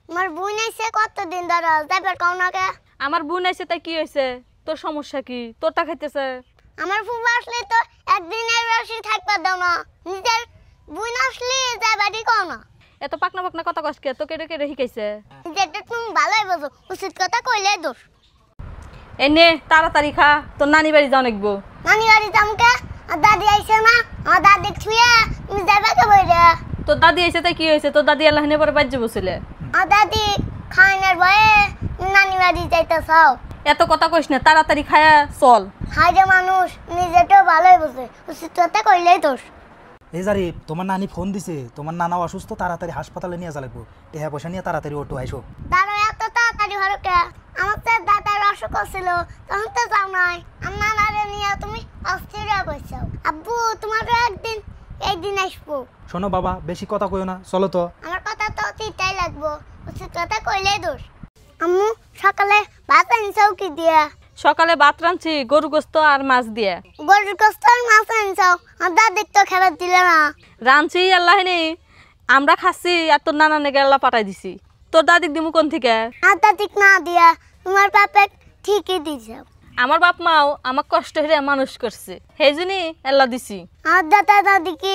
আমার বোন আইছে কতদিন ধরে যাইবার কও না কে? আমার বোন আইছে তাই কি হয়েছে? তোর সমস্যা কি? তোরটা খাইতেছে। আমার ফুফা আসলে তো একদিনের বেশি থাকবার দাও না। নিজের বোন আসলে যাইবারই কও না। এত পাকনা পাকনা কথা কস কে? তো কেটে কেটে শিখাইছে। যেটা তুমি ভালোই বোঝো, উচিত কথা কইলে দোষ। এই নে তাড়াতাড়ি খা, তোর নানি বাড়ি যাও নাকবো। নানি বাড়ি যামকে? আর দাদি আইছে না? আমার দাদি ছুঁয়ে তুমি যাইবা কে বইরে? তোর দাদি আইছে তাই কি হয়েছে? তোর দাদি আল্লাহ পরে বাজ্যে বসলে। আমার দাদি খাইনের ভয়ে নানি বাড়ি যাইতে চাও। এত কথা কইস না, তাড়াতাড়ি খায়া চল। হাইরে মানুষ নিজেটাও ভালোই বোঝে, উচিত কথা কইলেই দোষ। এই জারিফ, তোমার নানি ফোন দিছে, তোমার নানাও অসুস্থ, তাড়াতাড়ি হাসপাতালে নিয়ে যাবো। টেহা পয়সা নিয়ে তাড়াতাড়ি অটো আইসো। দাদা এত তাড়াতাড়ি হলো কে? আমার তো দাদার অসুখ ছিল, তখন তো যাও নাই। আমার নানারে নিয়ে তুমি অস্থির হয়ে বসছো। আব্বু তোমারও একদিন এই দিন আসবো। শোনো বাবা, বেশি কথা কইও না, চলো তো। আমার কথা তো চিন্তাই লাগবো, উচিত কথা কইলেই দোষ। আম্মু সকালে ভাত আনছাও কি দিয়া? সকালে ভাত রাঁধছি গরু গোস্ত আর মাছ দিয়ে। গরুর গোস্ত আর মাছ আনছাও, আমার দাদিক তো খাবার দিলে না। রাঁধছি আল্লাহ নেই, আমরা খাচ্ছি আর তোর নানা নেগে আল্লাহ পাঠাই দিছি। তোর দাদিক দিমু কোন থেকে? আর দাদিক না দিয়া তোমার বাপে ঠিকই দিছে। আমার বাপ মাও আমার কষ্ট হয়ে মানুষ করছে, সেই জন্যই আল্লাহ দিছি। আমার দাদা দাদি কি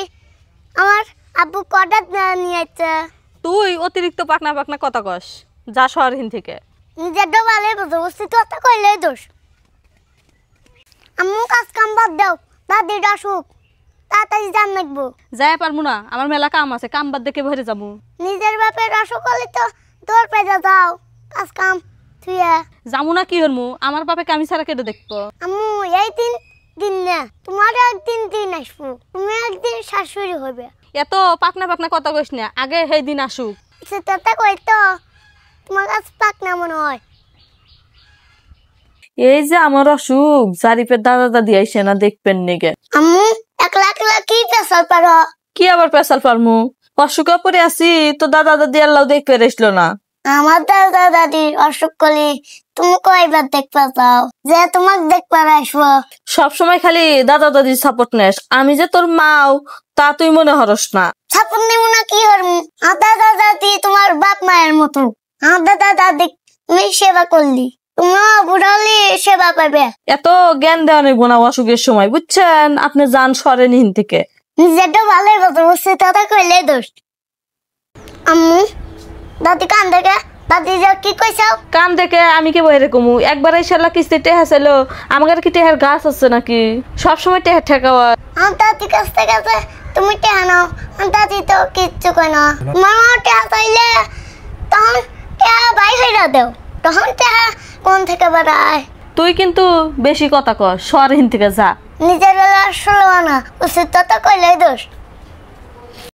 আমার আব্বু কটা নিয়ে আসছে? তুই অতিরিক্ত পাকনা পাকনা কথা কস, যা শহরহীন থেকে। নিজেরটা ভালোই বোঝো, উচিত কথা কইলেই দোষ। আম্মু কাজ কাম বাদ দাও, দাদির অসুখ তাড়াতাড়ি জান লাগবো। যাই পারবো না, আমার মেলা কাম আছে, কাম বাদ দেখে ভরে যাবো। নিজের বাপের অসুখ হলে তো তোর পেজা যাও, কাজ কাম থুইয়া। যাবো না কি হরমু, আমার বাপে আমি ছাড়া কেটে দেখবো। আম্মু এই দিন না, তোমার একদিন দিন আসবো, তুমি একদিন শাশুড়ি হবে। এত পাকনা পাকনা কথা কইস না, আগে সেই দিন আসুক। সেটা কই তো তোমার কাছে পাক না মনে হয়। এই যে আমার অসুখ, জারিফের দাদা দাদি আইসে না দেখবেন নেগে। আম্মু একলা একলা কি পেশাল পারো? কি আবার পেশাল পারমু? অসুখ পরে আছি, তো দাদা দাদি আল্লাহ দেখতে আসলো না। আমার দাদা দাদির অসুখ করলে তুমি কয়বার দেখতে যাও যে তোমাকে দেখবার আসবো? সবসময় খালি দাদা দাদির সাপোর্ট নেস, আমি যে তোর মাও তা তুই মনে হরস না। সাপোর্ট নিব না কি হরমু? আমার দাদা দাদি তোমার বাপ মায়ের মতো। আমার দাদা দাদি তুমি সেবা করলি, তুমিও বুড়ালি সেবা পাবে। এত জ্ঞান দেওয়া নেই না অসুখের সময়, বুঝছেন? আপনি যান সরেন হিন থেকে। নিজেটা ভালোই বলতো, বুঝছি কথা কইলে দোষ। আম্মু দাদি কান দেখে দাদি যা কি কইছাও? কান দেখে আমি কি বইরে কমু? একবার এই শালা কিস্তি টেহা ছিল, আমাদের কি টেহার গাছ আছে নাকি? সবসময় টেহা ঠেকাওয়া। আমার দাদি কাছ থেকে তুমি টেহা নাও, আমার দাদি তো কিচ্ছু কয় না। মামা টেহা চাইলে তখন টেহা বাই হইরা দেও, তখন টেহা কোন থেকে বেড়ায়? তুই কিন্তু বেশি কথা কর, সরহীন থেকে যা। নিজের বেলা আসলো না, উচিত কথা কইলেই দোষ।